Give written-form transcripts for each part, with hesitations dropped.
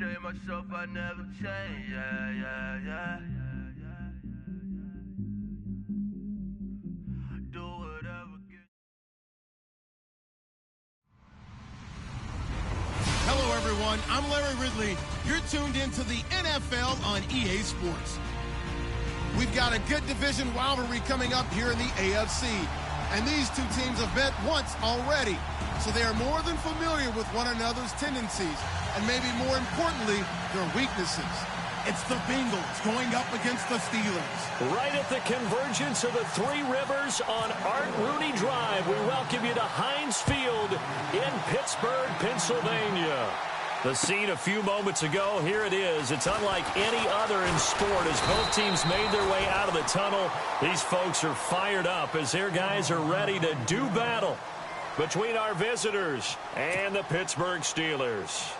Every day myself, I never change. Yeah. Do whatever. Hello, everyone. I'm Larry Ridley. You're tuned into the NFL on EA Sports. We've got a good division rivalry coming up here in the AFC. And these two teams have met once already. So they are more than familiar with one another's tendencies. And maybe more importantly, their weaknesses. It's the Bengals going up against the Steelers. Right at the convergence of the Three Rivers on Art Rooney Drive, we welcome you to Heinz Field in Pittsburgh, Pennsylvania. The scene a few moments ago, here it is. It's unlike any other in sport as both teams made their way out of the tunnel. These folks are fired up as their guys are ready to do battle between our visitors and the Pittsburgh Steelers.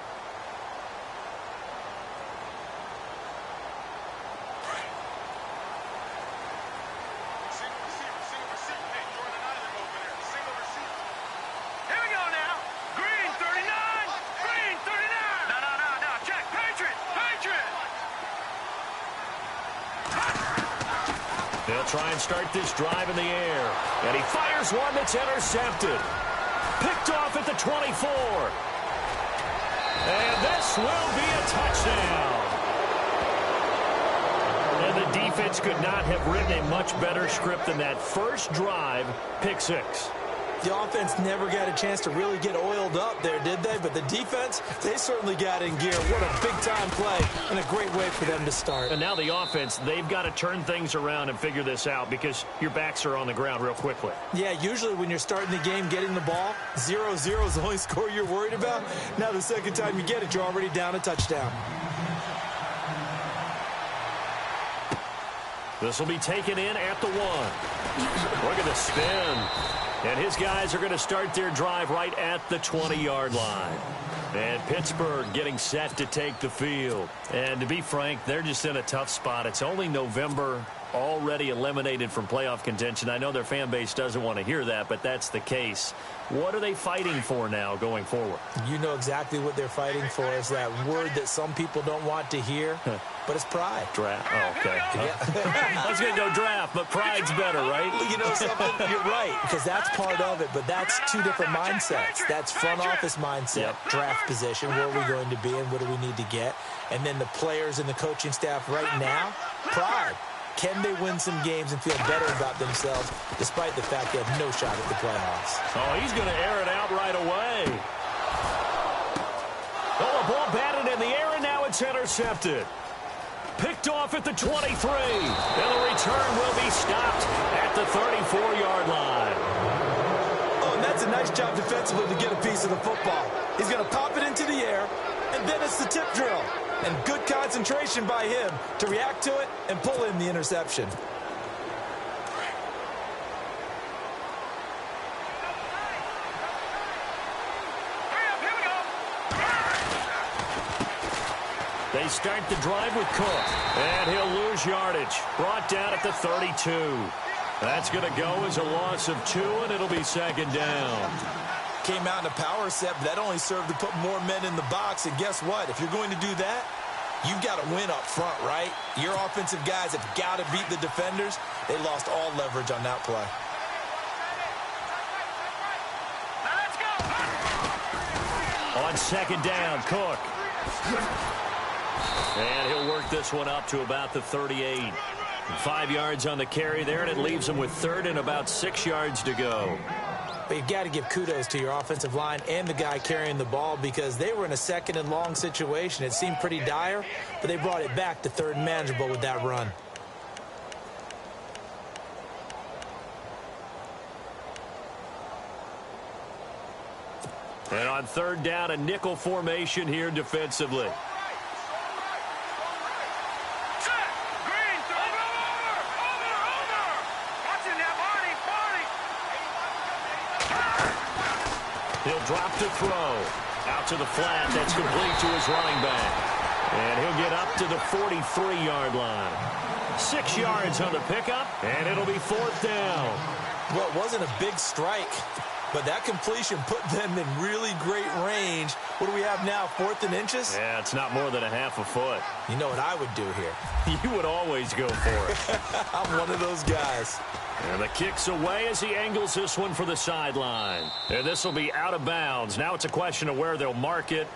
They'll try and start this drive in the air. And he fires one that's intercepted. Picked off at the 24. And this will be a touchdown. And the defense could not have written a much better script than that first drive, pick six. The offense never got a chance to really get oiled up there, did they? But the defense, they certainly got in gear. What a big-time play and a great way for them to start. And now the offense, they've got to turn things around and figure this out because your backs are on the ground real quickly. Yeah, usually when you're starting the game getting the ball, 0-0 is the only score you're worried about. Now the second time you get it, you're already down a touchdown. This will be taken in at the 1. Look at the spin. And his guys are going to start their drive right at the 20-yard line. And Pittsburgh getting set to take the field. And to be frank, they're just in a tough spot. It's only November, already eliminated from playoff contention. I know their fan base doesn't want to hear that, but that's the case. What are they fighting for now going forward? You know exactly what they're fighting for. Is that word that some people don't want to hear, but it's pride. Draft. Oh, okay. I was going to go draft, but pride's better, right? You know something? You're right, because that's part of it, but that's two different mindsets. That's front office mindset, draft position, where are we going to be and what do we need to get? And then the players and the coaching staff right now, pride. Can they win some games and feel better about themselves despite the fact they have no shot at the playoffs? Oh, he's going to air it out right away. Oh, the ball batted in the air, and now it's intercepted. Picked off at the 23. And the return will be stopped at the 34-yard line. Oh, and that's a nice job defensively to get a piece of the football. He's going to pop it into the air, and then it's the tip drill. And good concentration by him to react to it and pull in the interception. They start the drive with Cook. And he'll lose yardage. Brought down at the 32. That's going to go as a loss of 2, and it'll be second down. Came out in a power set, but that only served to put more men in the box. And guess what? If you're going to do that, you've got to win up front, right? Your offensive guys have got to beat the defenders. They lost all leverage on that play. On second down, Cook. And he'll work this one up to about the 38. 5 yards on the carry there, and it leaves him with third and about 6 yards to go. But you've got to give kudos to your offensive line and the guy carrying the ball because they were in a second and long situation. It seemed pretty dire, but they brought it back to third and manageable with that run. And on third down, a nickel formation here defensively. He'll drop to throw. Out to the flat. That's complete to his running back. And he'll get up to the 43-yard line. 6 yards on the pickup, and it'll be fourth down. Well, it wasn't a big strike, but that completion put them in really great range. What do we have now, 4th and inches? Yeah, it's not more than a half a foot. You know what I would do here? You would always go for it. I'm one of those guys. And the kick's away as he angles this one for the sideline. And this will be out of bounds. Now it's a question of where they'll mark it.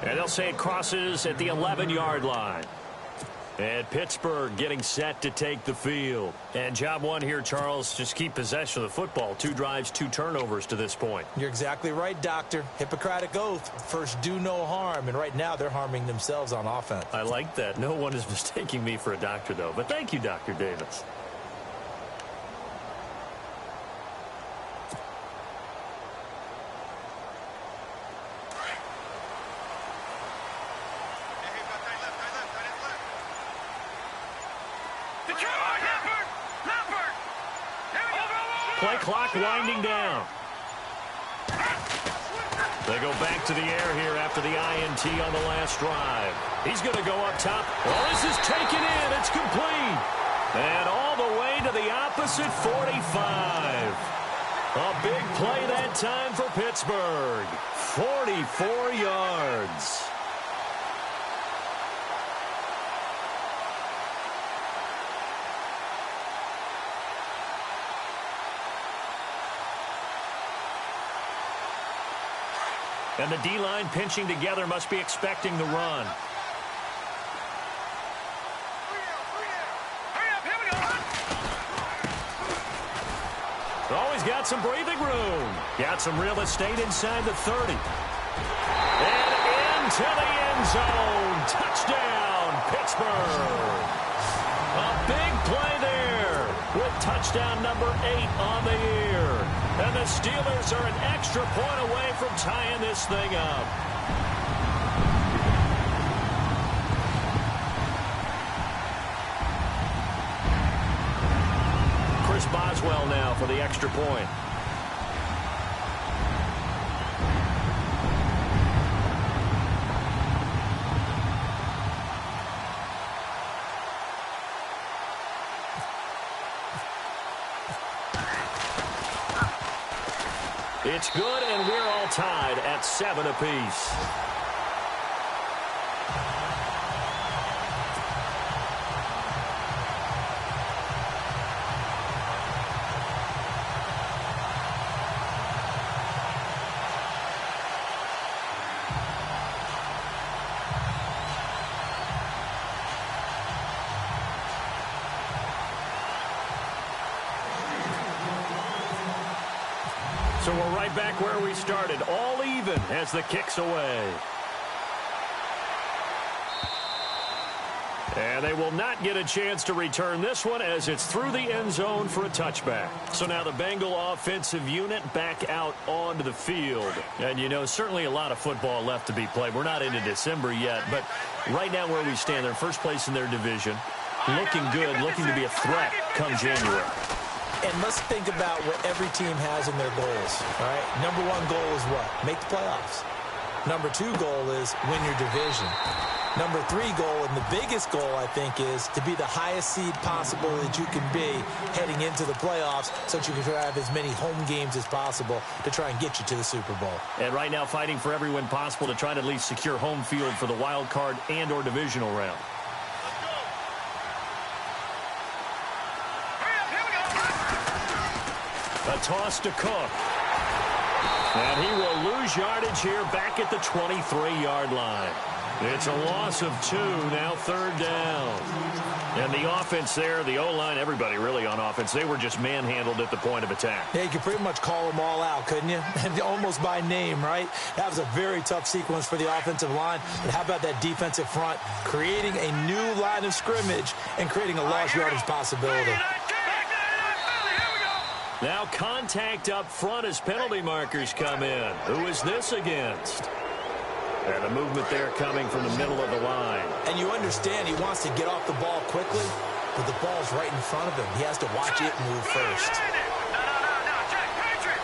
And they'll say it crosses at the 11-yard line. And Pittsburgh getting set to take the field. And job one here, Charles, just keep possession of the football. 2 drives, 2 turnovers to this point. You're exactly right, Doctor. Hippocratic oath. First, do no harm. And right now, they're harming themselves on offense. I like that. No one is mistaking me for a doctor, though. But thank you, Dr. Davis. Play clock winding down. They go back to the air here after the INT on the last drive. He's going to go up top. Oh, this is taken in. It's complete. And all the way to the opposite 45. A big play that time for Pittsburgh. 44 yards. And the D-line pinching together must be expecting the run. Always got some breathing room. Got some real estate inside the 30. And into the end zone. Touchdown, Pittsburgh. A big play there with touchdown number 8 on the year. And the Steelers are an extra point away from tying this thing up. Chris Boswell now for the extra point. It's good, and we're all tied at 7 apiece. So we're right back where we started, all even as the kick's away. And they will not get a chance to return this one as it's through the end zone for a touchback. So now the Bengal offensive unit back out onto the field. And, you know, certainly a lot of football left to be played. We're not into December yet, but right now where we stand, they're first place in their division. Looking good, looking to be a threat come January. And let's think about what every team has in their goals, all right? Number 1 goal is what? Make the playoffs. Number 2 goal is win your division. Number 3 goal, and the biggest goal, I think, is to be the highest seed possible that you can be heading into the playoffs so that you can have as many home games as possible to try and get you to the Super Bowl. And right now fighting for every win possible to try to at least secure home field for the wild card and or divisional round. A toss to Cook. And he will lose yardage here back at the 23-yard line. It's a loss of 2, now 3rd down. And the offense there, the O-line, everybody really on offense, they were just manhandled at the point of attack. Yeah, you could pretty much call them all out, couldn't you? And almost by name, right? That was a very tough sequence for the offensive line. But how about that defensive front creating a new line of scrimmage and creating a lost yardage possibility? Now contact up front as penalty markers come in. Who is this against? And the movement there coming from the middle of the line. And you understand he wants to get off the ball quickly, but the ball's right in front of him. He has to watch it move first. No, Jack, Patrick!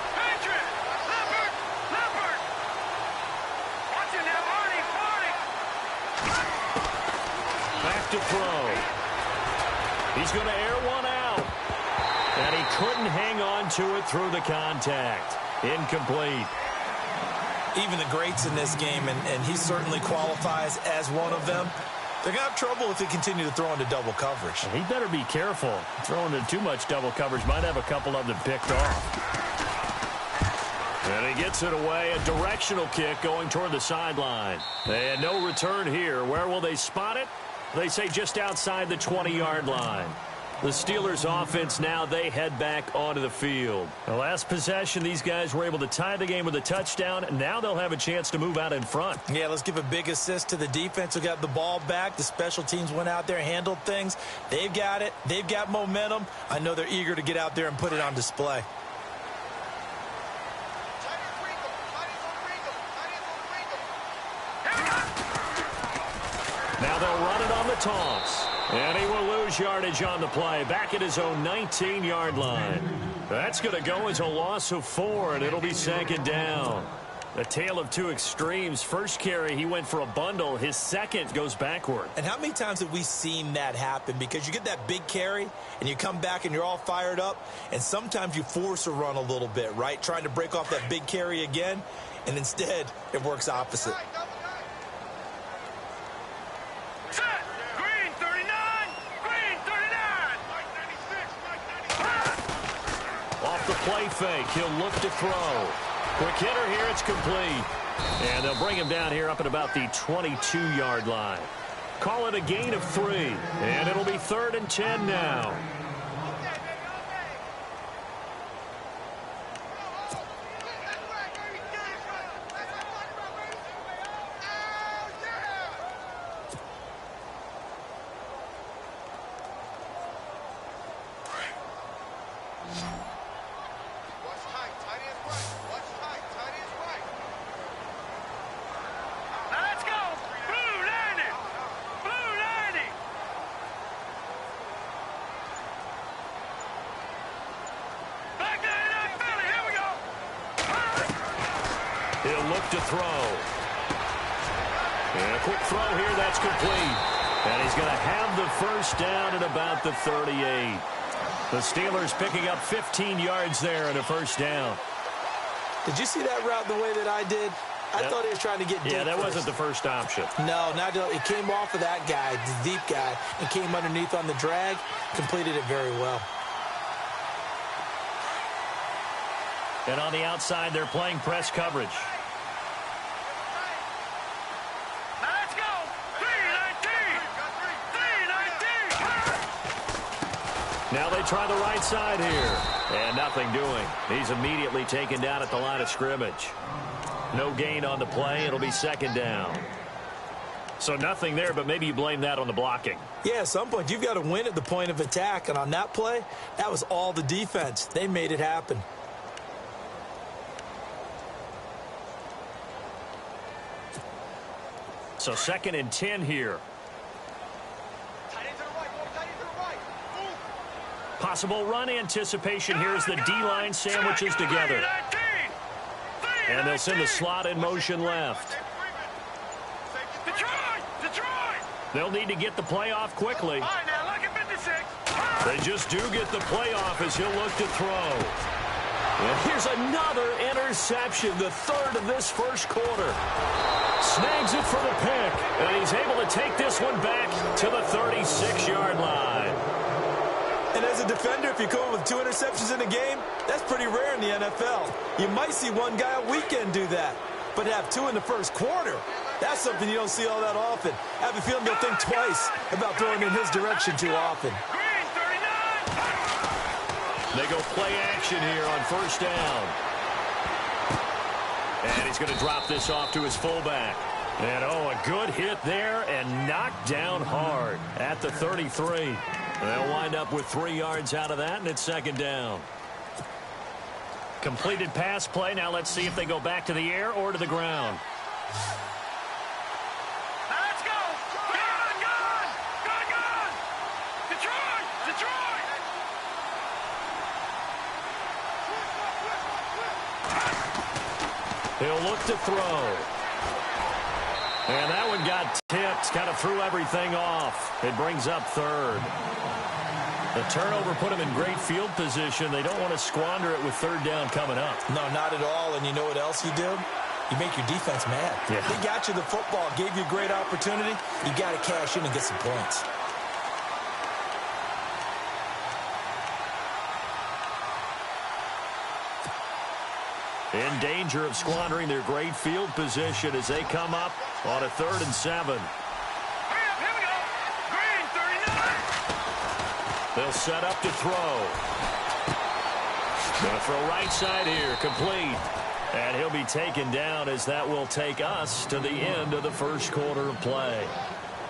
Leopard! Watch it now, Marty! Back to throw. He's going to air one out. And he couldn't hang on to it through the contact. Incomplete. Even the greats in this game, and he certainly qualifies as one of them, they're going to have trouble if they continue to throw into double coverage. He better be careful. Throwing into too much double coverage might have a couple of them picked off. And he gets it away. A directional kick going toward the sideline. And no return here. Where will they spot it? They say just outside the 20-yard line. The Steelers offense now, they head back onto the field. The last possession, these guys were able to tie the game with a touchdown. Now they'll have a chance to move out in front. Yeah, let's give a big assist to the defense who got the ball back. The special teams went out there, handled things. They've got it. They've got momentum. I know they're eager to get out there and put it on display. Now they'll run it on the toss. And he will lose yardage on the play. Back at his own 19-yard line. That's going to go as a loss of 4, and it'll be second down. A tale of two extremes. First carry, he went for a bundle. His second goes backward. And how many times have we seen that happen? Because you get that big carry, and you come back and you're all fired up, and sometimes you force a run a little bit, right? Trying to break off that big carry again, and instead it works opposite. Play fake. He'll look to throw. Quick hitter here. It's complete. And they'll bring him down here up at about the 22-yard line. Call it a gain of 3. And it'll be 3rd and 10 now. He'll look to throw. And a quick throw here. That's complete. And he's going to have the first down at about the 38. The Steelers picking up 15 yards there and a first down. Did you see that route the way that I did? I thought he was trying to get deep. Yeah, that wasn't the first option. No, not it came off of that guy, the deep guy, and came underneath on the drag. Completed it very well. And on the outside, they're playing press coverage. Let's go. 3-19. Now they try the right side here. And nothing doing. He's immediately taken down at the line of scrimmage. No gain on the play. It'll be second down. So nothing there, but maybe you blame that on the blocking. Yeah, at some point, you've got to win at the point of attack. And on that play, that was all the defense. They made it happen. So 2nd and 10 here. Possible run anticipation here as the D-line sandwiches together. And they'll send the slot in motion left. They'll need to get the play off quickly. They just do get the play off as he'll look to throw. And here's another interception, the 3rd of this first quarter. Snags it for the pick, and he's able to take this one back to the 36-yard line. And as a defender, if you come up with 2 interceptions in a game, that's pretty rare in the NFL. You might see one guy a weekend do that, but have 2 in the first quarter, that's something you don't see all that often. I have a feeling they'll think twice about throwing in his direction too often. They go play action here on first down. And he's going to drop this off to his fullback. And, a good hit there and knocked down hard at the 33. They'll wind up with 3 yards out of that, and it's second down. Completed pass play. Now let's see if they go back to the air or to the ground. Let's go. Gone. Detroit. He'll look to throw. And that one got tipped, kind of threw everything off. It brings up 3rd. The turnover put them in great field position. They don't want to squander it with third down coming up. No, not at all. And you know what else you do? You make your defense mad. Yeah. They got you the football, gave you a great opportunity. You got to cash in and get some points. In danger of squandering their great field position as they come up on a 3rd and 7. Here we go. Green, 39. They'll set up to throw. Going to throw right side here, complete. And he'll be taken down as that will take us to the end of the first quarter of play.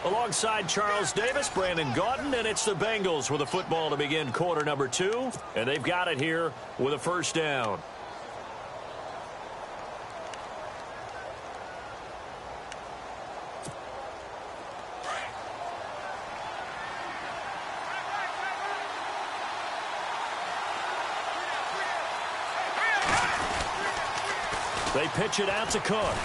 Alongside Charles Davis, Brandon Gaudin, and it's the Bengals with a football to begin quarter number 2. And they've got it here with a first down. They pitch it out to Cook.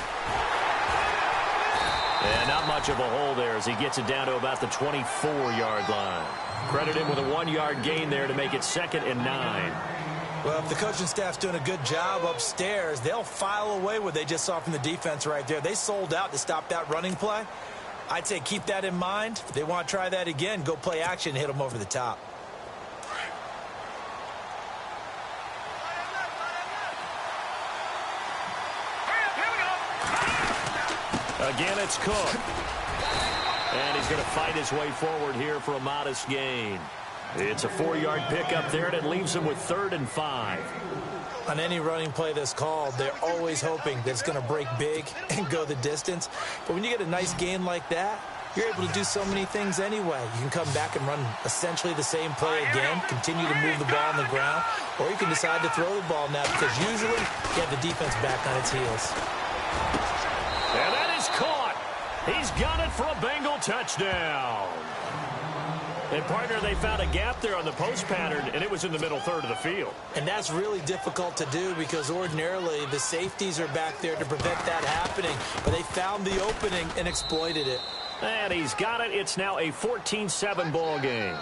And not much of a hole there as he gets it down to about the 24-yard line. Credit him with a 1-yard gain there to make it 2nd and 9. Well, if the coaching staff's doing a good job upstairs, they'll file away what they just saw from the defense right there. They sold out to stop that running play. I'd say keep that in mind. If they want to try that again, go play action and hit them over the top. Again, it's Cook. And he's going to fight his way forward here for a modest gain. It's a 4-yard pickup there, and it leaves him with 3rd and 5. On any running play that's called, they're always hoping that it's going to break big and go the distance. But when you get a nice gain like that, you're able to do so many things anyway. You can come back and run essentially the same play again, continue to move the ball on the ground, or you can decide to throw the ball now because usually you have the defense back on its heels. And that is caught. He's got it for a Bengal touchdown. And, partner, they found a gap there on the post pattern, and it was in the middle third of the field. And that's really difficult to do because ordinarily the safeties are back there to prevent that happening. But they found the opening and exploited it. And he's got it. It's now a 14-7 ball game.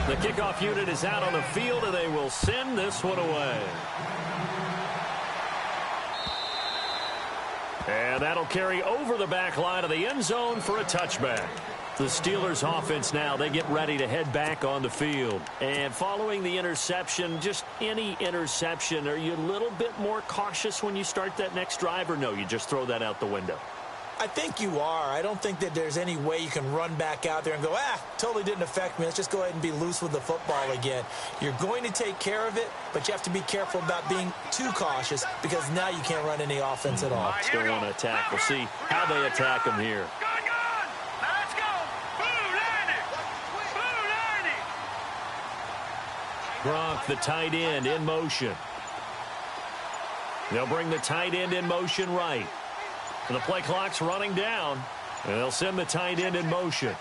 The kickoff unit is out on the field, and they will send this one away. And that'll carry over the back line of the end zone for a touchback. The Steelers offense now, they get ready to head back on the field. And following the interception, just any interception, are you a little bit more cautious when you start that next drive, or no, you just throw that out the window? I think you are. I don't think that there's any way you can run back out there and go, totally didn't affect me. Let's just go ahead and be loose with the football again. You're going to take care of it, but you have to be careful about being too cautious because now you can't run any offense at all. Still want to attack. We'll see how they attack him here. Let's go. Boo, Landy. Boo, Landy. Gronk, the tight end, in motion. They'll bring the tight end in motion right. And the play clock's running down. And they'll send the tight end in motion.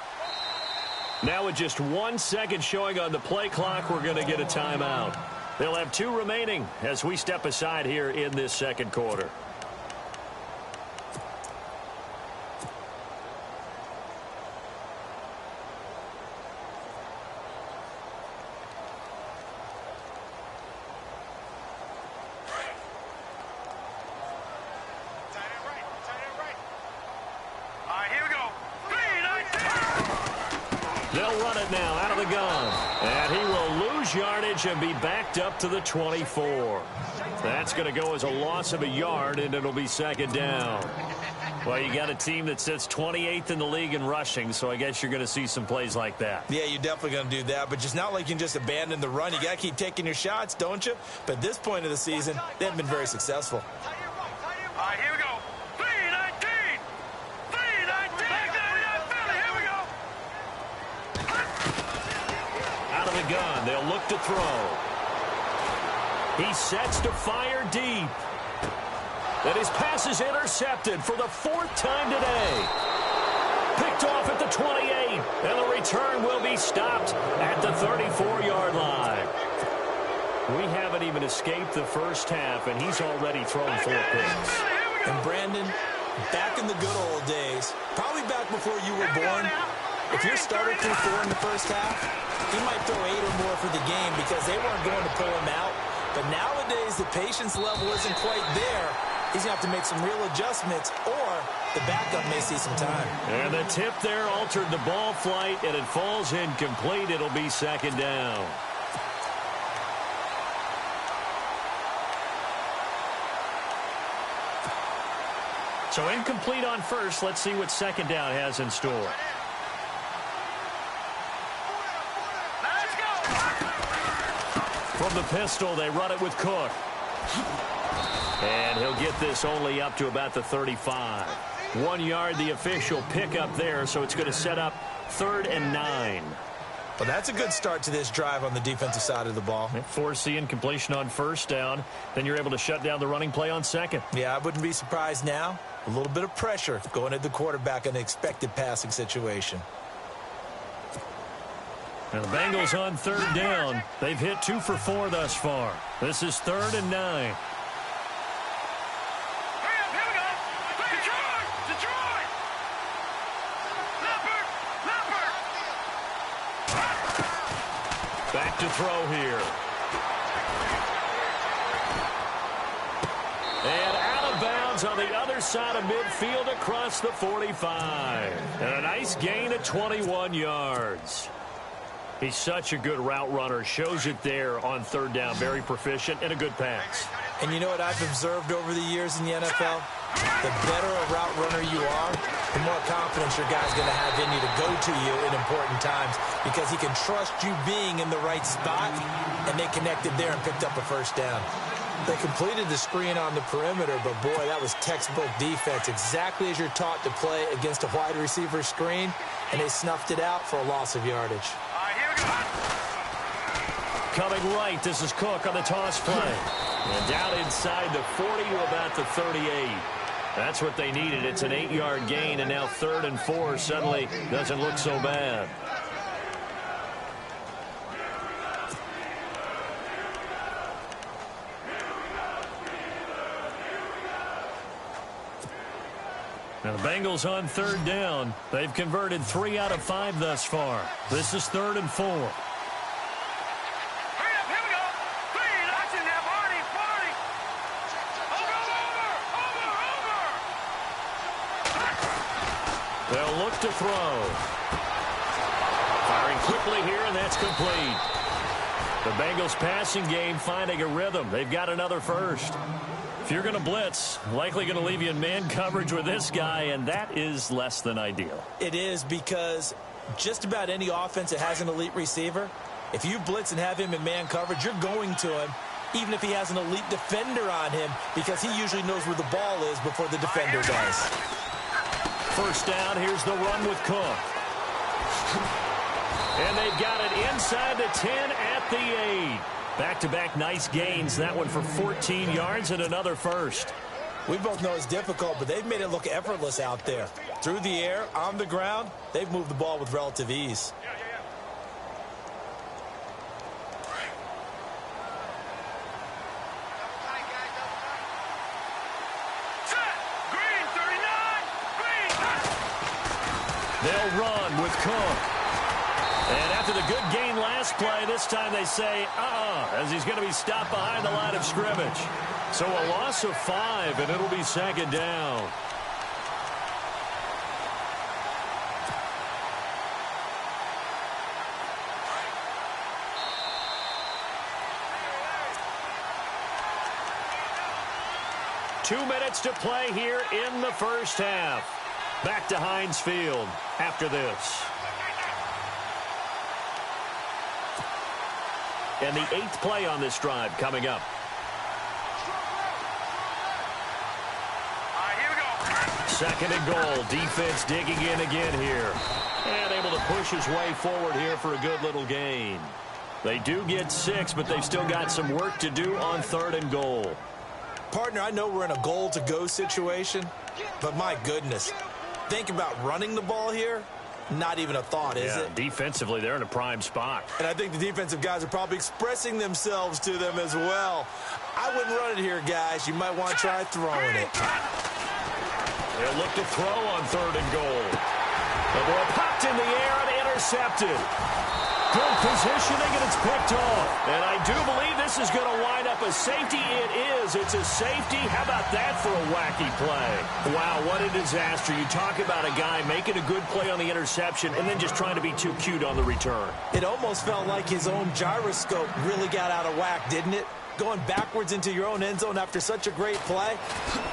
Now with just 1 second showing on the play clock, we're going to get a timeout. They'll have 2 remaining as we step aside here in this second quarter. They'll run it now out of the gun. And he will lose yardage and be backed up to the 24. That's going to go as a loss of a yard, and it'll be second down. Well, you got a team that sits 28th in the league in rushing, so I guess you're going to see some plays like that. Yeah, you're definitely going to do that, but it's not like you can just abandon the run. You got to keep taking your shots, don't you? But at this point of the season, they haven't been very successful. All right, here we go. 3-19. 3-19. Philly, here we go. Out of the gun, they'll look to throw. He sets to fire deep. And his pass is intercepted for the 4th time today. Picked off at the 28, and the return will be stopped at the 34-yard line. We haven't even escaped the first half, and he's already thrown 4 picks. And Brandon, Back in the good old days, probably back before you were born, if your starter threw 4 in the first half, he might throw 8 or more for the game because they weren't going to pull him out. But nowadays, the patience level isn't quite there. He's going to have to make some real adjustments, or the backup may see some time. And the tip there altered the ball flight, and it falls incomplete. It'll be second down. So incomplete on first. Let's see what second down has in store. Let's go. From the pistol, they run it with Cook. And he'll get this only up to about the 35. 1 yard, the official pickup there, so it's going to set up 3rd and 9. Well, that's a good start to this drive on the defensive side of the ball. Force the incompletion on first down. Then you're able to shut down the running play on second. Yeah, I wouldn't be surprised now. A little bit of pressure going at the quarterback in an expected passing situation. And the Bengals on 3rd down. They've hit 2 for 4 thus far. This is 3rd and 9. Back to throw here. And out of bounds on the other side of midfield across the 45. And a nice gain of 21 yards. He's such a good route runner. Shows it there on 3rd down. Very proficient and a good pass. And you know what I've observed over the years in the NFL? The better a route runner you are, the more confidence your guy's going to have in you to go to you in important times because he can trust you being in the right spot, and they connected there and picked up a first down. They completed the screen on the perimeter, but, boy, that was textbook defense, exactly as you're taught to play against a wide receiver screen, and they snuffed it out for a loss of yardage. Coming right, this is Cook on the toss play. And down inside the 40 to about the 38. That's what they needed. It's an 8-yard gain, and now 3rd and 4 suddenly doesn't look so bad. Now the Bengals on 3rd down. They've converted 3 out of 5 thus far. This is 3rd and 4. They'll look to throw. Firing quickly here, and that's complete. The Bengals passing game finding a rhythm. They've got another first. If you're going to blitz, likely going to leave you in man coverage with this guy, and that is less than ideal. It is, because just about any offense that has an elite receiver, if you blitz and have him in man coverage, you're going to him, even if he has an elite defender on him, because he usually knows where the ball is before the defender does. First down, here's the run with Cook. And they've got it inside the 10 at the 8. Back-to-back nice gains. That one for 14 yards and another first. We both know it's difficult, but they've made it look effortless out there. Through the air, on the ground, they've moved the ball with relative ease. They'll run with Cook. And after the good gain last play, this time they say, as he's going to be stopped behind the line of scrimmage. So a loss of 5, and it'll be second down. Two minutes to play here in the first half. Back to Heinz Field after this. And the 8th play on this drive coming up. Here we go. Second and goal. Defense digging in again here. And able to push his way forward here for a good little gain. They do get 6, but they've still got some work to do on 3rd and goal. Partner, I know we're in a goal-to-go situation, but my goodness. Think about running the ball here. Not even a thought, is it? Defensively, they're in a prime spot. And I think the defensive guys are probably expressing themselves to them as well. I wouldn't run it here, guys. You might want to try throwing it. They'll look to throw on 3rd and goal. The ball popped in the air and intercepted. Good positioning, and it's picked off. And I do believe this is going to wind up a safety. It is. It's a safety. How about that for a wacky play? Wow, what a disaster. You talk about a guy making a good play on the interception and then just trying to be too cute on the return. It almost felt like his own gyroscope really got out of whack, didn't it? Going backwards into your own end zone after such a great play.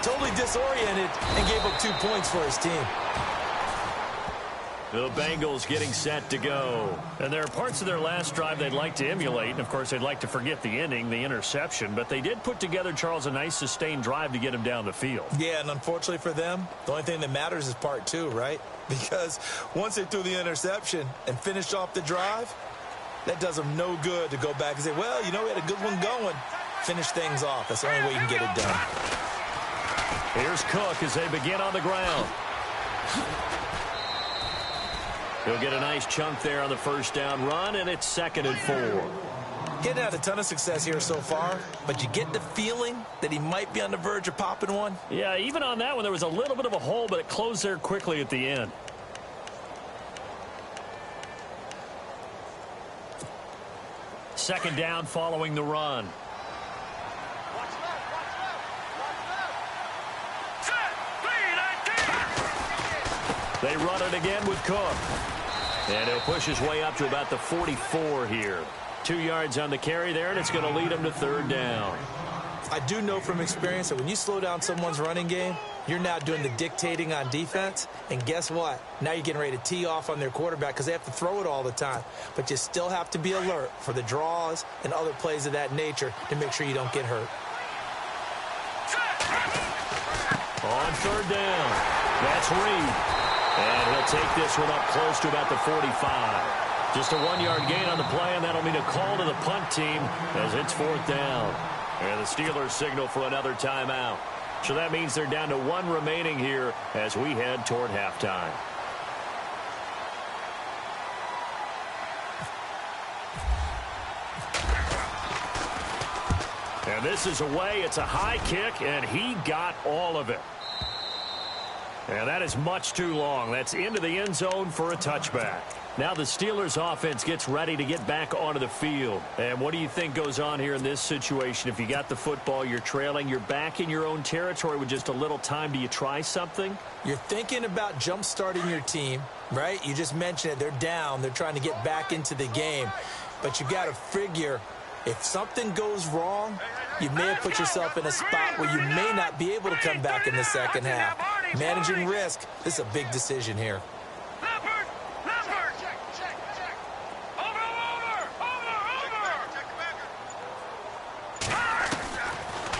Totally disoriented and gave up 2 points for his team. The Bengals getting set to go. And there are parts of their last drive they'd like to emulate. And, of course, they'd like to forget the ending, the interception. But they did put together, Charles, a nice sustained drive to get him down the field. Yeah, and unfortunately for them, the only thing that matters is part 2, right? Because once they threw the interception and finished off the drive, that does them no good to go back and say, well, you know, we had a good one going. Finish things off. That's the only way you can get it done. Here's Cook as they begin on the ground. He'll get a nice chunk there on the first down run, and it's 2nd and 4. Getting had a ton of success here so far, but you get the feeling that he might be on the verge of popping one. Yeah, even on that one, there was a little bit of a hole, but it closed there quickly at the end. Second down following the run. They run it again with Cook. And he'll push his way up to about the 44 here. 2 yards on the carry there, and it's going to lead him to 3rd down. I do know from experience that when you slow down someone's running game, you're now doing the dictating on defense. And guess what? Now you're getting ready to tee off on their quarterback because they have to throw it all the time. But you still have to be alert for the draws and other plays of that nature to make sure you don't get hurt. On 3rd down, that's Reed. And he'll take this one up close to about the 45. Just a 1-yard gain on the play, and that'll mean a call to the punt team as it's 4th down. And the Steelers signal for another timeout. So that means they're down to 1 remaining here as we head toward halftime. And this is away. It's a high kick, and he got all of it. And that is much too long. That's into the end zone for a touchback. Now the Steelers offense gets ready to get back onto the field. And what do you think goes on here in this situation? If you got the football, you're trailing, you're back in your own territory with just a little time. Do you try something? You're thinking about jump-starting your team, right? You just mentioned it. They're down. They're trying to get back into the game. But you got to figure if something goes wrong, you may have put yourself in a spot where you may not be able to come back in the second half. Managing risk, this is a big decision here.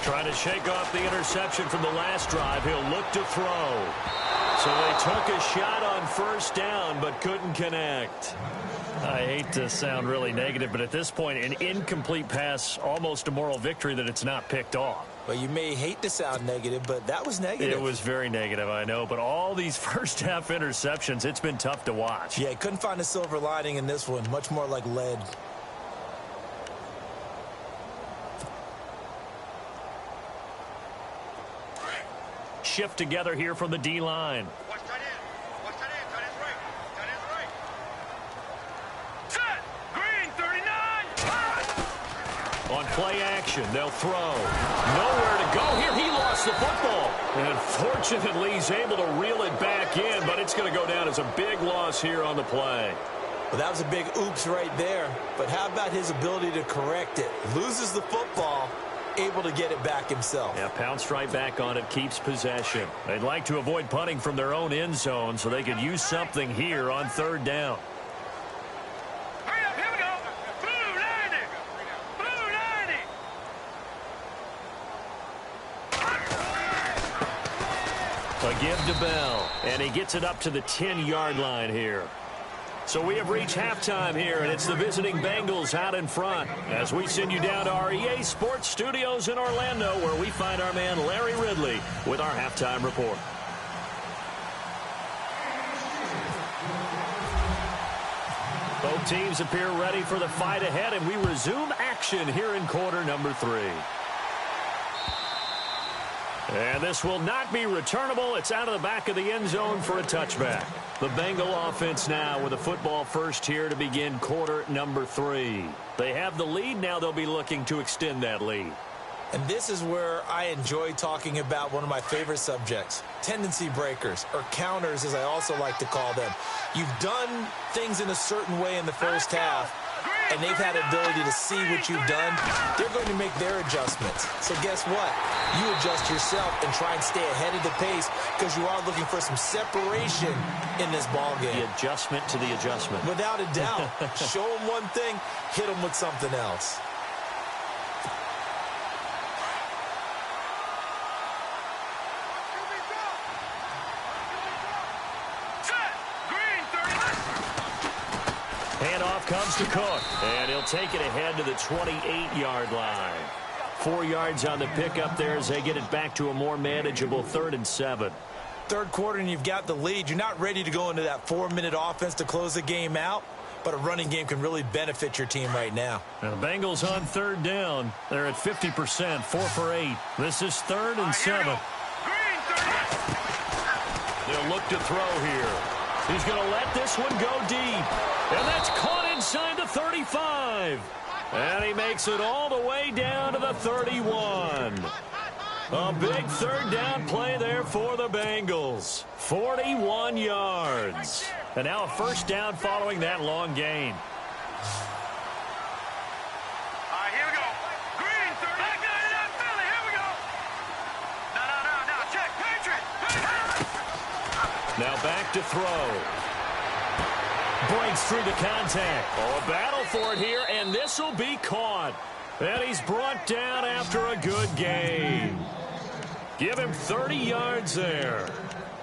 Trying to shake off the interception from the last drive. He'll look to throw. So they took a shot on 1st down, but couldn't connect. I hate to sound really negative, but at this point, an incomplete pass, almost a moral victory that it's not picked off. Well, you may hate to sound negative, but that was negative. It was very negative, I know. But all these first-half interceptions, it's been tough to watch. Yeah, couldn't find a silver lining in this one. Much more like lead. Shift together here from the D-line. On play action, they'll throw. Nowhere to go here. He lost the football. And fortunately, he's able to reel it back in, but it's going to go down as a big loss here on the play. Well, that was a big oops right there. But how about his ability to correct it? Loses the football, able to get it back himself. Yeah, pounced right back on it, keeps possession. They'd like to avoid punting from their own end zone so they could use something here on 3rd down. A give to Bell, and he gets it up to the 10-yard line here. So we have reached halftime here, and it's the visiting Bengals out in front as we send you down to our EA Sports Studios in Orlando, where we find our man Larry Ridley with our halftime report. Both teams appear ready for the fight ahead, and we resume action here in quarter number 3. And this will not be returnable. It's out of the back of the end zone for a touchback. The Bengal offense now with a football first here to begin quarter number 3. They have the lead. Now they'll be looking to extend that lead. And this is where I enjoy talking about one of my favorite subjects, tendency breakers, or counters as I also like to call them. You've done things in a certain way in the first half, and they've had the ability to see what you've done. They're going to make their adjustments. So guess what? You adjust yourself and try and stay ahead of the pace because you are looking for some separation in this ball game. The adjustment to the adjustment. Without a doubt. Show them one thing, hit them with something else. Handoff comes to Cook, and he'll take it ahead to the 28-yard line. 4 yards on the pickup there as they get it back to a more manageable 3rd and 7. Third quarter and you've got the lead. You're not ready to go into that 4-minute offense to close the game out, but a running game can really benefit your team right now. And the Bengals on 3rd down. They're at 50%, 4 for 8. This is 3rd and 7. They'll look to throw here. He's going to let this one go deep. And that's caught inside the 35. And he makes it all the way down to the 31. A big 3rd down play there for the Bengals. 41 yards. And now a 1st down following that long gain. Here we go. Green, 30. Back down to that Philly. Here we go. No. Check. Patriot. Now back to throw. Breaks through the contact. Oh, a battle for it here, and this will be caught. And he's brought down after a good gain. Give him 30 yards there.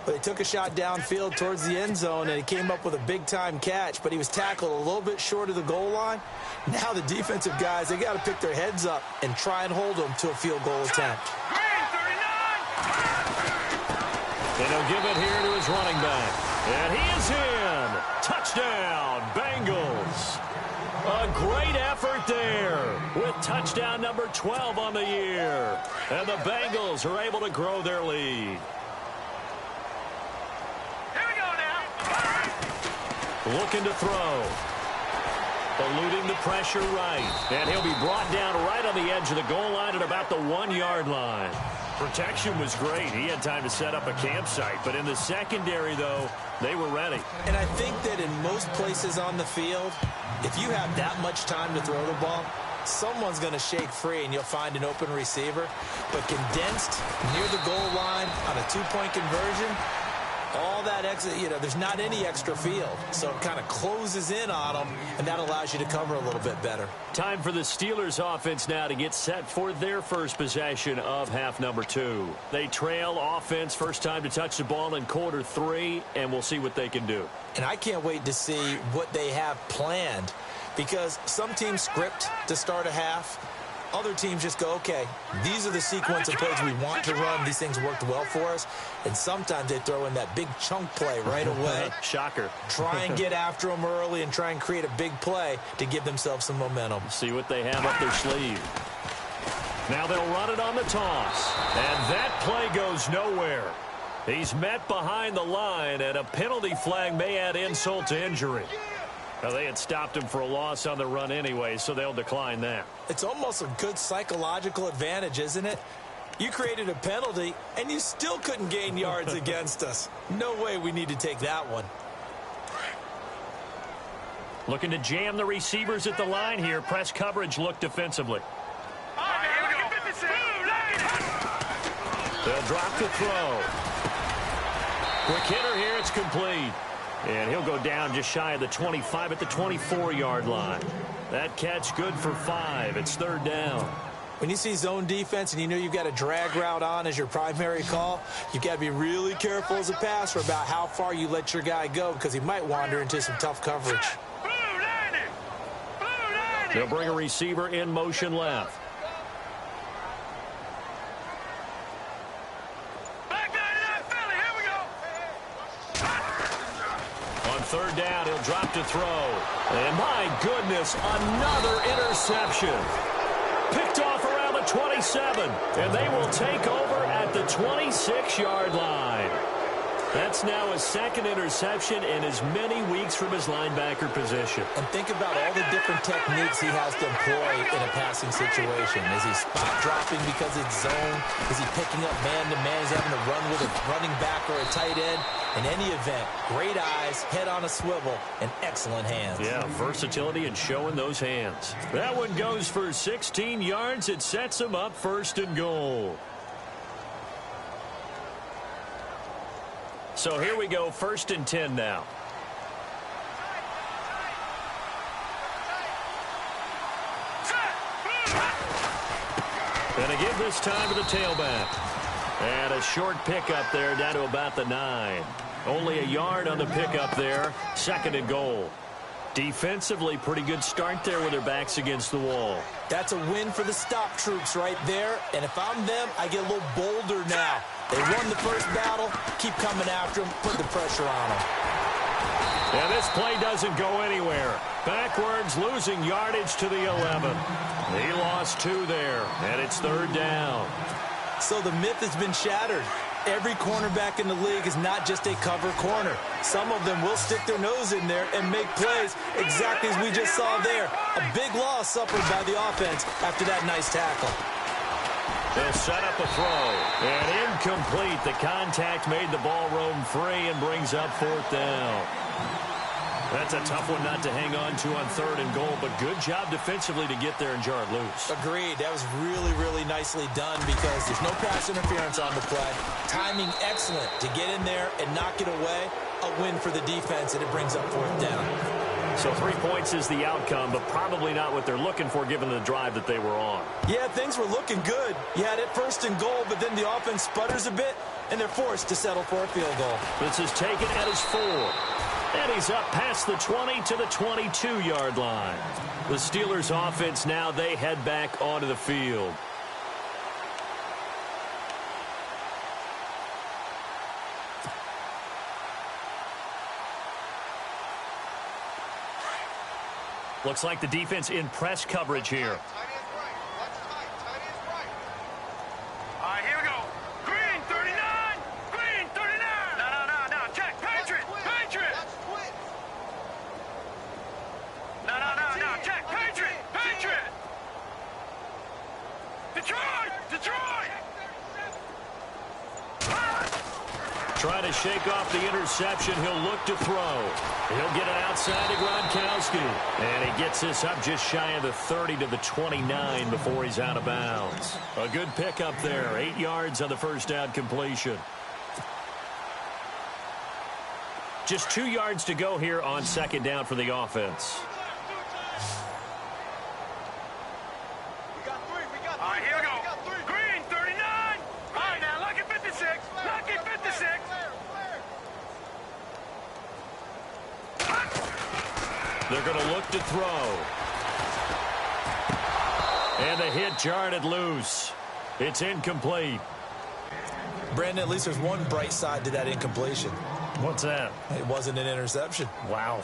But he took a shot downfield towards the end zone, and he came up with a big-time catch, but he was tackled a little bit short of the goal line. Now the defensive guys, they got to pick their heads up and try and hold them to a field goal attempt. Green, 39. And he'll give it here to his running back. And he is in. Touchdown, Bengals. A great effort there with touchdown number 12 on the year. And the Bengals are able to grow their lead. Here we go now. Looking to throw. Eluding the pressure right. And he'll be brought down right on the edge of the goal line at about the 1-yard line. Protection was great. He had time to set up a campsite. But in the secondary, though, they were ready. And I think that in most places on the field, if you have that much time to throw the ball, someone's going to shake free and you'll find an open receiver. But condensed near the goal line on a 2-point conversion, all that extra, there's not any extra field. So it kind of closes in on them, and that allows you to cover a little bit better. Time for the Steelers offense now to get set for their first possession of half number 2. They trail offense, first time to touch the ball in quarter 3, and we'll see what they can do. And I can't wait to see what they have planned, because some teams script to start a half. Other teams just go, okay, these are the sequence of plays we want to run. These things worked well for us. And sometimes they throw in that big chunk play right away. Shocker. Try and get after them early and try and create a big play to give themselves some momentum. See what they have up their sleeve. Now they'll run it on the toss. And that play goes nowhere. He's met behind the line, and a penalty flag may add insult to injury. Now, they had stopped him for a loss on the run anyway, so they'll decline that. It's almost a good psychological advantage, isn't it? You created a penalty, and you still couldn't gain yards against us. No way we need to take that one. Looking to jam the receivers at the line here. Press coverage look defensively. They'll drop the throw. Quick hitter here. It's complete. And he'll go down just shy of the 25 at the 24-yard line. That catch good for 5. It's 3rd down. When you see zone defense and you know you've got a drag route on as your primary call, you've got to be really careful as a passer about how far you let your guy go, because he might wander into some tough coverage. They'll bring a receiver in motion left. On 3rd down, he'll drop to throw. And my goodness, another interception. Picked off around the 27. And they will take over at at the 26-yard line. That's now his second interception in as many weeks from his linebacker position. And think about all the different techniques he has to employ in a passing situation. Is he spot dropping because it's zone? Is he picking up man-to-man? Is he having to run with a running back or a tight end? In any event, great eyes, head on a swivel, and excellent hands. Yeah, versatility and showing those hands. That one goes for 16 yards. It sets him up 1st and goal. So here we go, 1st and 10 now. Gonna give this time to the tailback. And a short pickup there down to about the 9. Only a yard on the pickup there. 2nd and goal. Defensively, pretty good start there with their backs against the wall. That's a win for the stop troops right there. And if I'm them, I get a little bolder now. They won the first battle. Keep coming after them. Put the pressure on them. And this play doesn't go anywhere. Backwards, losing yardage to the 11. He lost 2 there, and it's 3rd down. So the myth has been shattered. Every cornerback in the league is not just a cover corner. Some of them will stick their nose in there and make plays exactly as we just saw there. A big loss suffered by the offense after that nice tackle. They'll set up a throw. And incomplete. The contact made the ball roam free and brings up 4th down. That's a tough one not to hang on to on 3rd and goal, but good job defensively to get there and jar it loose. Agreed. That was really, really nicely done because there's no pass interference on the play. Timing excellent to get in there and knock it away. A win for the defense, and it brings up 4th down. So 3 points is the outcome, but probably not what they're looking for given the drive that they were on. Yeah, things were looking good. You had it 1st and goal, but then the offense sputters a bit, and they're forced to settle for a field goal. This is taken at his 4. And he's up past the 20 to the 22-yard line. The Steelers' offense now, they head back onto the field. Looks like the defense in press coverage here. All right, here we go. Green 39. Green 39. No. Check. Patriot. Patriot. No. Check. Patriot. Patriot. Detroit. Trying to shake off the interception. He'll look to throw. He'll get it outside to Gronkowski. And he gets this up just shy of the 30 to the 29 before he's out of bounds. A good pickup there. 8 yards on the 1st down completion. Just 2 yards to go here on 2nd down for the offense. All right, here we go. Green 39. All right, now lucky 56. Lucky 56. They're going to look to throw. And the hit jarred it loose. It's incomplete. Brandon, at least there's one bright side to that incompletion. What's that? It wasn't an interception. Wow.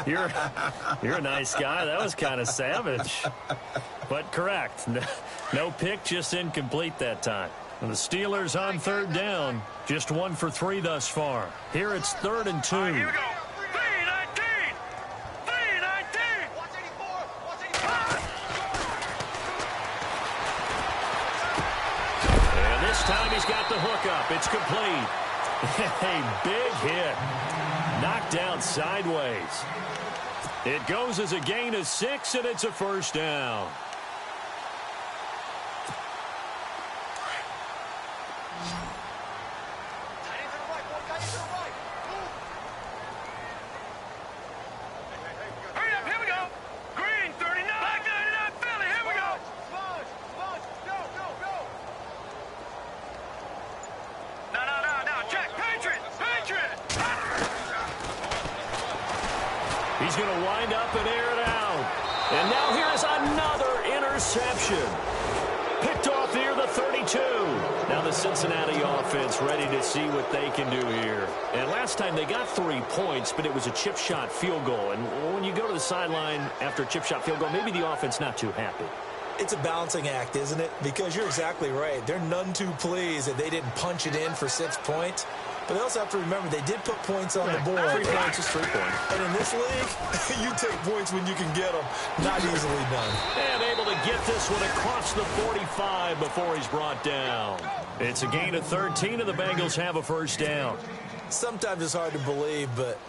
You're a nice guy. That was kind of savage. But correct. No pick, just incomplete that time. And the Steelers on 3rd down. Just 1 for 3 thus far. Here it's 3rd and 2. All right, here we go. 319. 319. And this time he's got the hook up. It's complete. A big hit. Knocked down sideways. It goes as a gain of 6, and it's a 1st down. Hurry up, here we go. Green 39. Black 99 Philly, here we go. No. Check. Patriot. He's going to wind up and air it out. And now here's another interception. Picked off near the 32. Now the Cincinnati offense ready to see what they can do here. And last time they got 3 points, but it was a chip shot field goal. And when you go to the sideline after a chip shot field goal, maybe the offense not too happy. It's a balancing act, isn't it? Because you're exactly right. They're none too pleased that they didn't punch it in for 6 points. But they also have to remember they did put points on the board. 3 points is 3 points. And in this league, you take points when you can get them. Not easily done. And able to get this one across the 45 before he's brought down. It's a gain of 13, and the Bengals have a first down. Sometimes it's hard to believe, but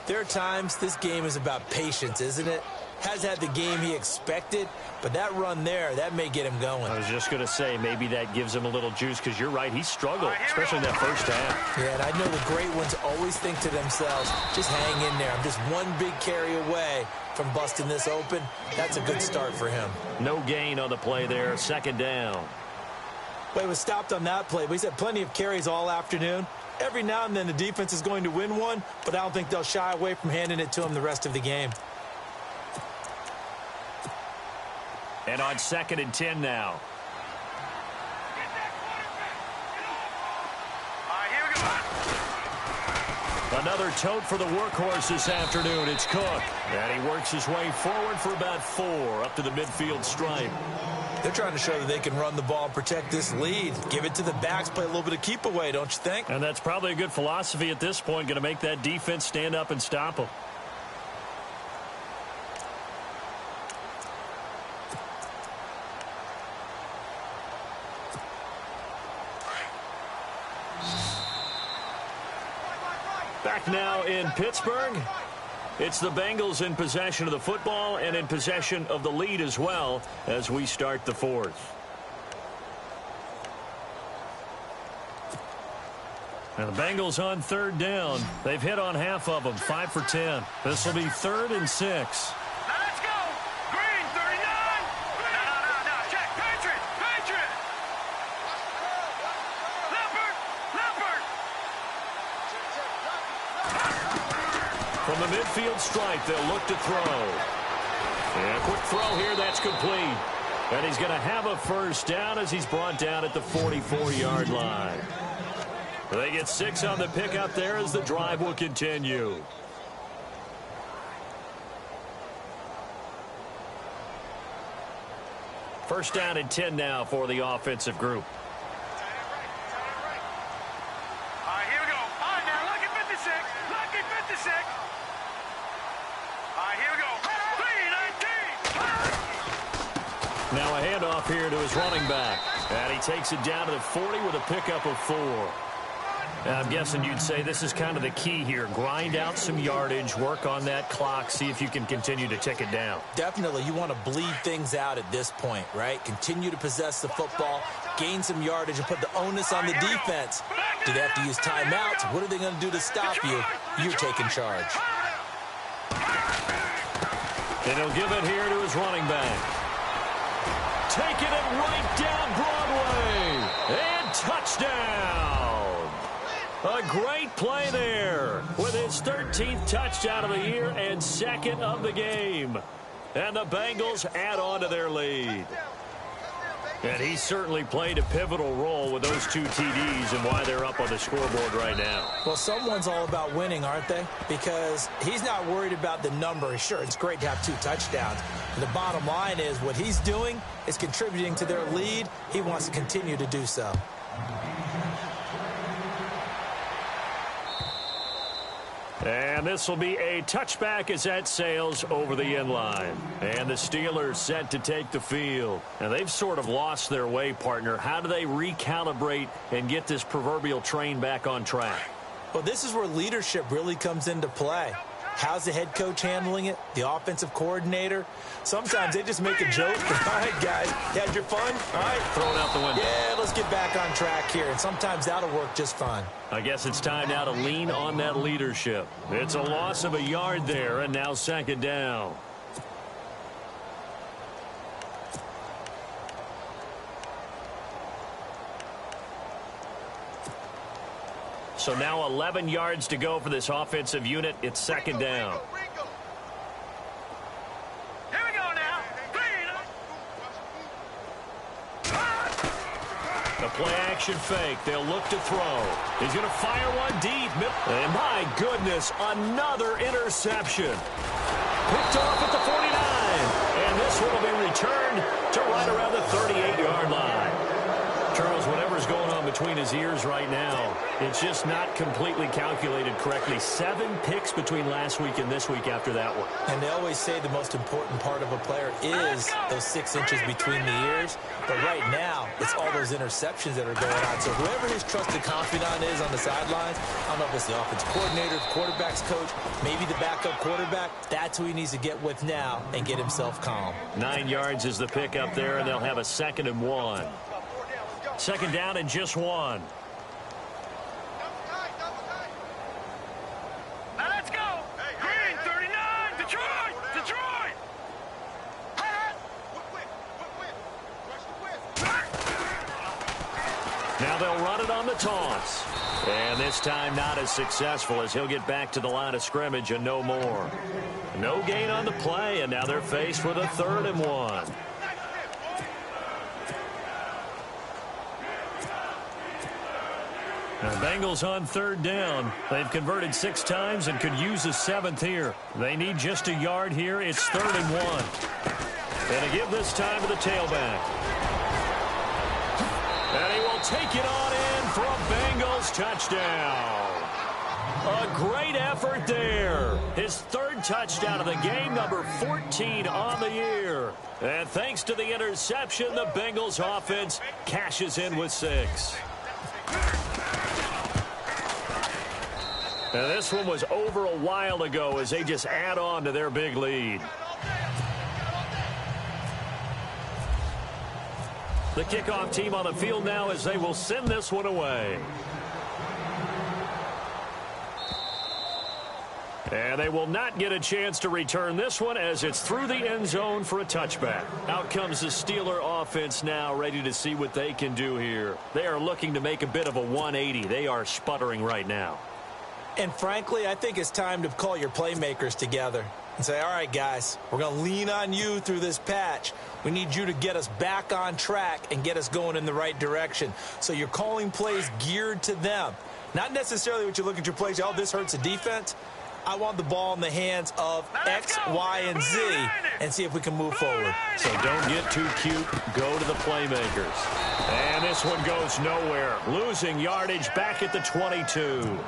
there are times this game is about patience, isn't it? Has had the game he expected, but that run there, that may get him going. I was just going to say, maybe that gives him a little juice, because you're right, he struggled, especially in that first half. Yeah, and I know the great ones always think to themselves, just hang in there. I'm just one big carry away from busting this open. That's a good start for him. No gain on the play there, second down. Well, he was stopped on that play, but he's had plenty of carries all afternoon. Every now and then the defense is going to win one, but I don't think they'll shy away from handing it to him the rest of the game. And on 2nd and 10 now. Here we go. Another tote for the workhorse this afternoon. It's Cook. And he works his way forward for about 4 up to the midfield stripe. They're trying to show that they can run the ball and protect this lead. Give it to the backs, play a little bit of keep away, don't you think? And that's probably a good philosophy at this point, going to make that defense stand up and stop them. Back now in Pittsburgh. It's the Bengals in possession of the football and in possession of the lead as well as we start the 4th. And the Bengals on 3rd down. They've hit on half of them, 5 for 10. This will be 3rd and 6. Now let's go. Green, 39. No. Check. Patriot. Leopard. From the midfield stripe, they'll look to throw. And a quick throw here, that's complete. And he's going to have a first down as he's brought down at the 44-yard line. They get 6 on the pickup there as the drive will continue. First down and 10 now for the offensive group. Here we go. All right, now, lucky 56. Here we go. 3-19. Now a handoff here to his running back. And he takes it down to the 40 with a pickup of 4. And I'm guessing you'd say this is kind of the key here. Grind out some yardage, work on that clock, see if you can continue to tick it down. Definitely. You want to bleed things out at this point, right? Continue to possess the football, gain some yardage, and put the onus on the defense. Do they have to use timeouts? What are they going to do to stop you? You're taking charge. And he'll give it here to his running back. Taking it right down Broadway. And touchdown. A great play there with his 13th touchdown of the year and 2nd of the game. And the Bengals add on to their lead. And he certainly played a pivotal role with those 2 TDs and why they're up on the scoreboard right now. Well, someone's all about winning, aren't they? Because he's not worried about the number. Sure, it's great to have 2 touchdowns. And the bottom line is what he's doing is contributing to their lead. He wants to continue to do so. And this will be a touchback as that sails over the end line. And the Steelers set to take the field. And they've sort of lost their way, partner. How do they recalibrate and get this proverbial train back on track? Well, this is where leadership really comes into play. How's the head coach handling it? The offensive coordinator? Sometimes they just make a joke. All right, guys, you had your fun? All right. Throw it out the window. Yeah, let's get back on track here. And sometimes that'll work just fine. I guess it's time now to lean on that leadership. It's a loss of a yard there, and now 2nd down. So now 11 yards to go for this offensive unit. It's 2nd down. Here we go now. The play-action fake. They'll look to throw. He's going to fire one deep. And my goodness, another interception. Picked off at the 49. And this one will be returned to right around the 38-yard line. Charles, whatever's going on between his ears right now, it's just not completely calculated correctly. 7 picks between last week and this week after that one. And they always say the most important part of a player is those 6 inches between the ears. But right now, it's all those interceptions that are going on. So whoever his trusted confidant is on the sidelines, I don't know if it's the offensive coordinator, the quarterback's coach, maybe the backup quarterback, that's who he needs to get with now and get himself calm. 9 yards is the pick up there, and they'll have a 2nd and 1. 2nd down and just 1. Now let's go. Green, 39. Detroit. Detroit. Now they'll run it on the toss. And this time not as successful as he'll get back to the line of scrimmage and no more. No gain on the play, and now they're faced with a 3rd and 1. The Bengals on 3rd down. They've converted 6 times and could use a 7th here. They need just a yard here. It's 3rd and 1. And to give this time to the tailback. And he will take it on in for a Bengals touchdown. A great effort there. His 3rd touchdown of the game, number 14 on the year. And thanks to the interception, the Bengals offense cashes in with 6. And this one was over a while ago as they just add on to their big lead. The kickoff team on the field now as they will send this one away. And they will not get a chance to return this one as it's through the end zone for a touchback. Out comes the Steeler offense now, ready to see what they can do here. They are looking to make a bit of a 180. They are sputtering right now. And frankly, I think it's time to call your playmakers together and say, all right, guys, we're going to lean on you through this patch. We need you to get us back on track and get us going in the right direction. So you're calling plays geared to them. Not necessarily what you look at your plays, oh, this hurts the defense. I want the ball in the hands of X, Y, and Z and see if we can move forward. So don't get too cute. Go to the playmakers. And this one goes nowhere. Losing yardage back at the 22.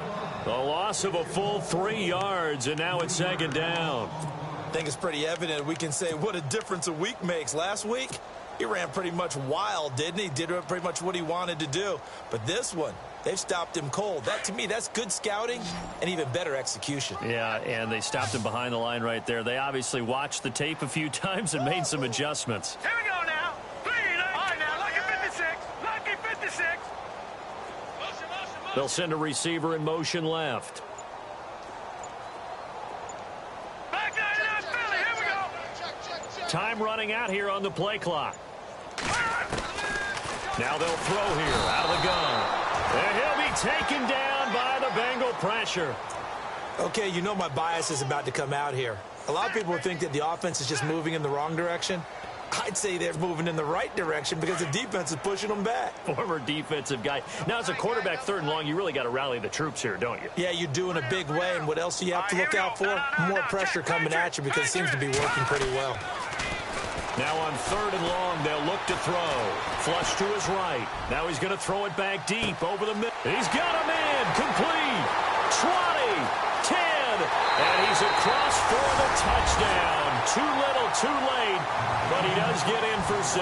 The loss of a full 3 yards, and now it's 2nd down. I think it's pretty evident. We can say what a difference a week makes. Last week, he ran pretty much wild, didn't he? Did pretty much what he wanted to do. But this one, they've stopped him cold. That, to me, that's good scouting and even better execution. Yeah, and they stopped him behind the line right there. They obviously watched the tape a few times and made some adjustments. Here we go now. Green. All right, now, lucky 56. Lucky 56. They'll send a receiver in motion left. Back 99 Philly. Here we go. Time running out here on the play clock. Now they'll throw here out of the gun. And he'll be taken down by the Bengal pressure. Okay, you know my bias is about to come out here. A lot of people would think that the offense is just moving in the wrong direction. I'd say they're moving in the right direction because the defense is pushing them back. Former defensive guy. Now, as a quarterback 3rd and long, you really got to rally the troops here, don't you? Yeah, you do in a big way. And what else do you have to look out for? More pressure coming at you because it seems to be working pretty well. Now on 3rd and long, they'll look to throw. Flush to his right. Now he's going to throw it back deep over the middle. He's got him in. Complete. 20. 10. And he's across for the touchdown. Too little, too late. But he does get in for 6.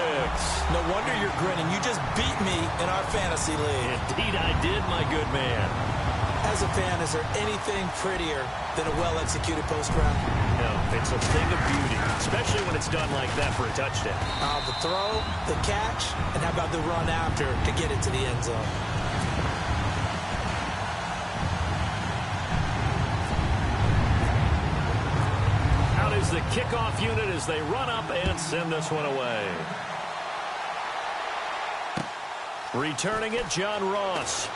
No wonder you're grinning. You just beat me in our fantasy league. Indeed I did, my good man. As a fan, is there anything prettier than a well-executed post route? No, it's a thing of beauty, especially when it's done like that for a touchdown. The throw, the catch, and how about the run after to get it to the end zone? Out is the kickoff unit as they run up and send this one away. Returning it, John Ross.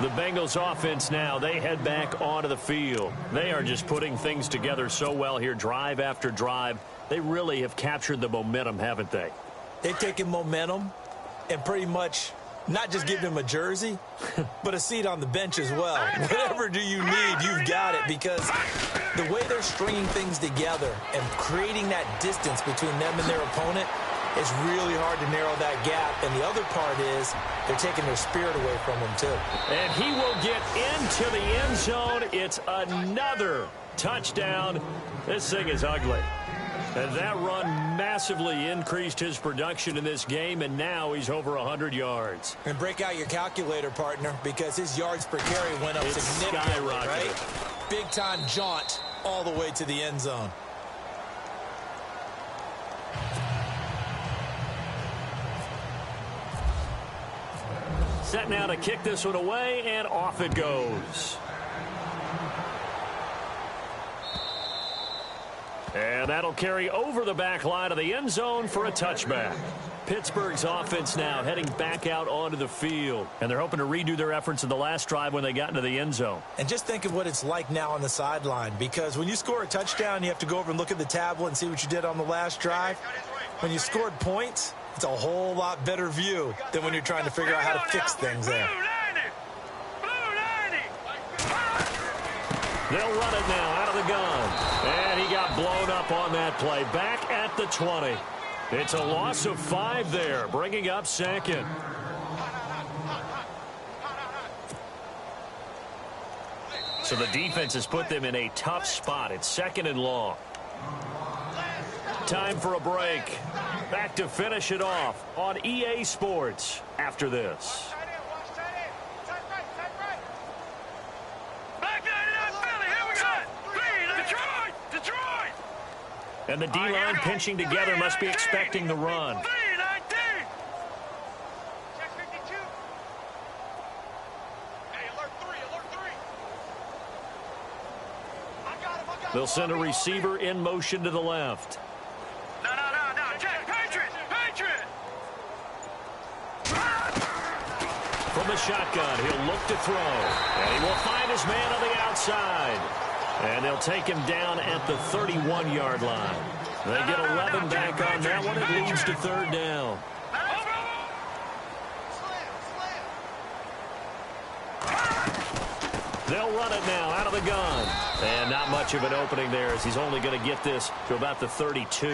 The Bengals offense now, they head back onto the field. They are just putting things together so well here, drive after drive. They really have captured the momentum, haven't they? They've taken momentum and pretty much Not just give him a jersey, but a seat on the bench as well. Whatever do you need, you've got it, because the way they're stringing things together and creating that distance between them and their opponent, it's really hard to narrow that gap. And the other part is they're taking their spirit away from them, too. And he will get into the end zone. It's another touchdown. This thing is ugly. And that run massively increased his production in this game, and now he's over 100 yards. And break out your calculator, partner, because his yards per carry went up significantly, right? Big-time jaunt all the way to the end zone. Set now to kick this one away, and off it goes. And that'll carry over the back line of the end zone for a touchback. Pittsburgh's offense now heading back out onto the field. And they're hoping to redo their efforts in the last drive when they got into the end zone. And just think of what it's like now on the sideline, because when you score a touchdown, you have to go over and look at the tablet and see what you did on the last drive. When you scored points, it's a whole lot better view than when you're trying to figure out how to fix things there. They'll run it now out of the gun. And he got blown up on that play. Back at the 20. It's a loss of 5 there, bringing up second. So the defense has put them in a tough spot. It's 2nd and long. Time for a break. Back to finish it off on EA Sports after this. And the D-line pinching together must be expecting the run. They'll send a receiver in motion to the left. No. Check. Patriot. From the shotgun, he'll look to throw. And he will find his man on the outside. And they'll take him down at the 31-yard line. They get 11 back on that one. It leads to 3rd down. They'll run it now out of the gun. And not much of an opening there, as he's only going to get this to about the 32.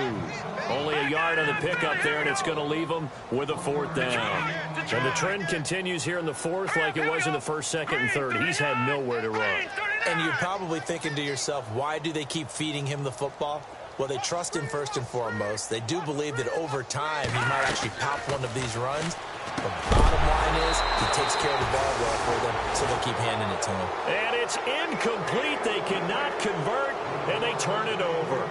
Only a yard on the pickup there, and it's going to leave him with a 4th down. And the trend continues here in the 4th like it was in the 1st, 2nd, and 3rd. He's had nowhere to run. And you're probably thinking to yourself, why do they keep feeding him the football? Well, they trust him first and foremost. They do believe that over time he might actually pop one of these runs. The bottom line is he takes care of the ball well for them, so they'll keep handing it to him. And it's incomplete. They cannot convert, and they turn it over.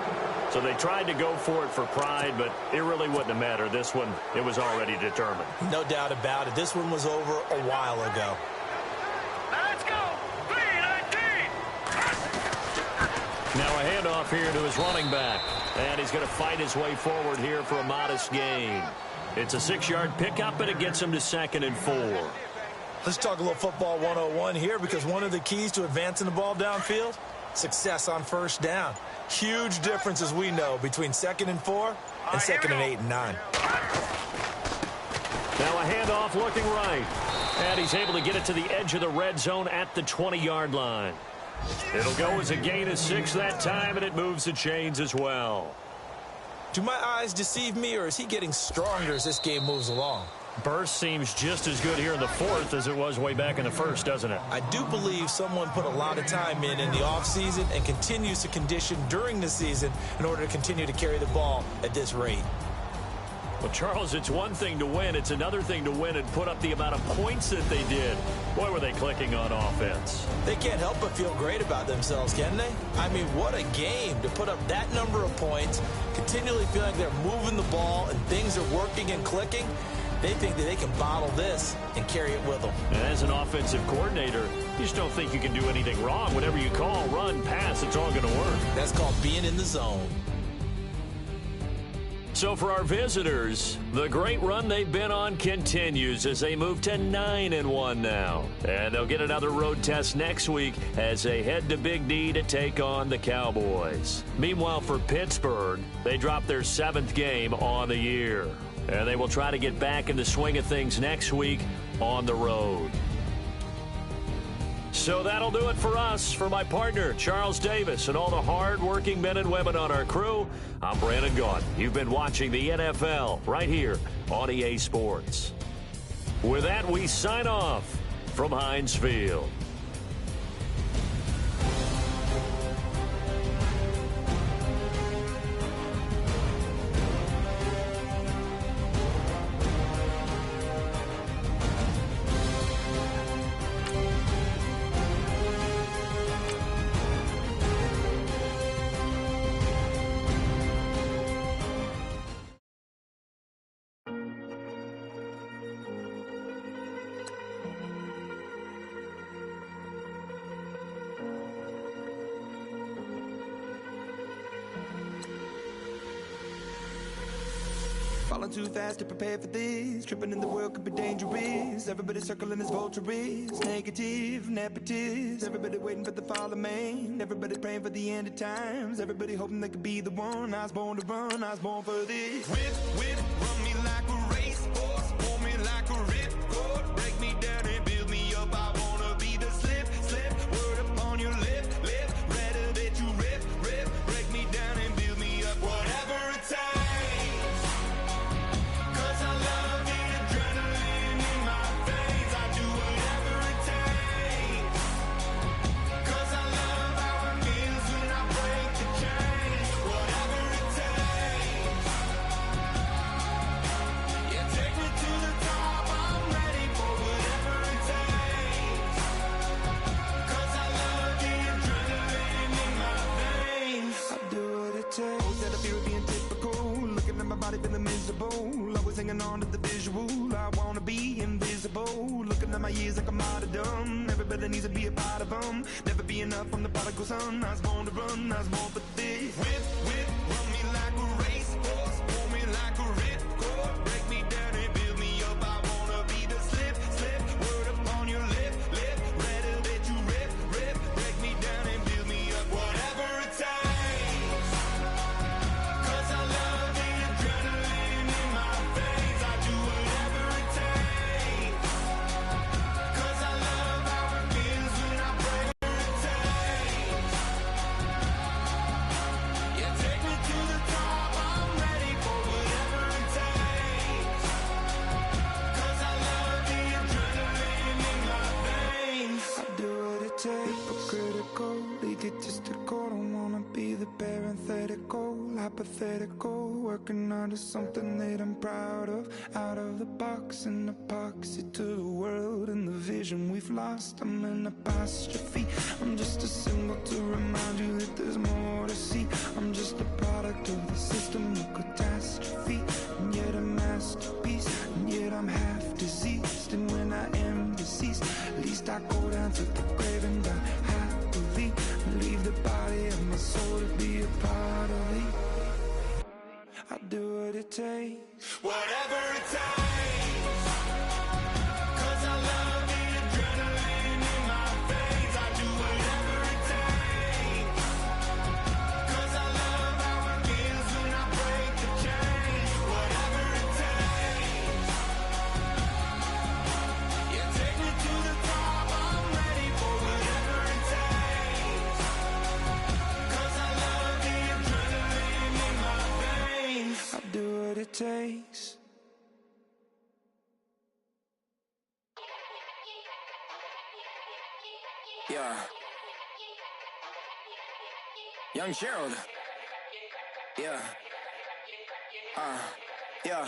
So they tried to go for it for pride, but it really wouldn't have mattered. This one, it was already determined. No doubt about it. This one was over a while ago. Let's go. 3-19. Now a handoff here to his running back. And he's going to fight his way forward here for a modest gain. It's a 6-yard pickup, and it gets him to 2nd and 4. Let's talk a little football 101 here, because one of the keys to advancing the ball downfield, success on 1st down. Huge difference, as we know, between 2nd and 4 and 2nd and 8 and 9. Now a handoff looking right. And he's able to get it to the edge of the red zone at the 20-yard line. It'll go as a gain of 6 that time, and it moves the chains as well. Do my eyes deceive me, or is he getting stronger as this game moves along? Burst seems just as good here in the 4th as it was way back in the 1st, doesn't it? I do believe someone put a lot of time in the offseason and continues to condition during the season in order to continue to carry the ball at this rate. Well, Charles, it's one thing to win. It's another thing to win and put up the amount of points that they did. Boy, were they clicking on offense. They can't help but feel great about themselves, can they? I mean, what a game to put up that number of points, continually feeling like they're moving the ball and things are working and clicking. They think that they can bottle this and carry it with them. And as an offensive coordinator, you just don't think you can do anything wrong. Whatever you call, run, pass, it's all going to work. That's called being in the zone. So for our visitors, the great run they've been on continues as they move to 9-1 now. And they'll get another road test next week as they head to Big D to take on the Cowboys. Meanwhile, for Pittsburgh, they drop their 7th game on the year. And they will try to get back in the swing of things next week on the road. So that'll do it for us. For my partner, Charles Davis, and all the hard-working men and women on our crew, I'm Brandon Gaudin. You've been watching the NFL right here on EA Sports. With that, we sign off from Heinz Field. Falling too fast to prepare for this. Tripping in the world could be dangerous. Everybody circling as vultures. Negative, nepotist. Everybody waiting for the fall of man. Everybody praying for the end of times. Everybody hoping they could be the one. I was born to run, I was born for this. Whip, run me like a racehorse. Pull me like a ripcord. Break me down and build me up. I wanna be the slip. Word upon your lip. Rather that you rip. Break me down and build me up. Whatever it takes. Feeling miserable, always hanging on to the visual. I wanna be invisible, looking at my years like I'm martyrdom. Everybody needs to be a part of them. Never be enough from the prodigal son. I was born to run, I was born for this. Whip, run me like a racehorse. Pull me like a ripcord. Break me down and build me up. I wanna be the slip. Word upon your lip. Rather that you rip. Break me down and build me up. Whatever it takes. 'Cause I love the adrenaline in my veins. I do whatever it takes. 'Cause I love how it feels when I break it takes. Yeah, take me to the top. I'm ready for whatever it takes. 'Cause I love the adrenaline in my veins. I do what it takes. Critical, egotistical. Don't wanna be the parenthetical, hypothetical. Working on to something that I'm proud of. Out of the box, an epoxy to the world and the vision we've lost. I'm an apostrophe. I'm just a symbol to remind you that there's more to see. I'm just a product of the system of catastrophe, and yet a masterpiece, and yet I'm half diseased. And when I am deceased, at least I go down to the grave and die happily, and leave the body of my soul to be a part of me. I do what it takes. Whatever it takes. 'Cause I love the adrenaline in my veins. I do whatever it takes. 'Cause I love how it feels when I break the chains. Whatever it takes. Yeah, take me to the top. I'm ready for whatever it takes. 'Cause I love the adrenaline in my veins. I do what it takes. Yeah. Young Gerald. Yeah. Yeah.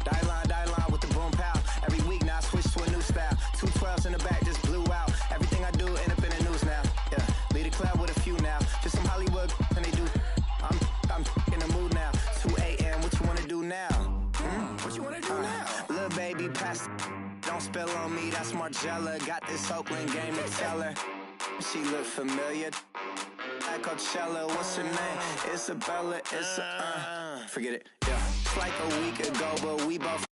Die line with the boom pow. Every week now I switch to a new style. 212s in the back just blew out. Everything I do end up in the news now. Yeah. Lead a club with a few now. Just some Hollywood and they do. I'm in the mood now. 2 a.m. What you wanna do now? What you wanna do now? Little baby pass. Don't spill on me, that's Margella. Got this Oakland game to tell her. She look familiar. At Coachella, what's her name? Isabella, forget it. Yeah. It's like a week ago, but we both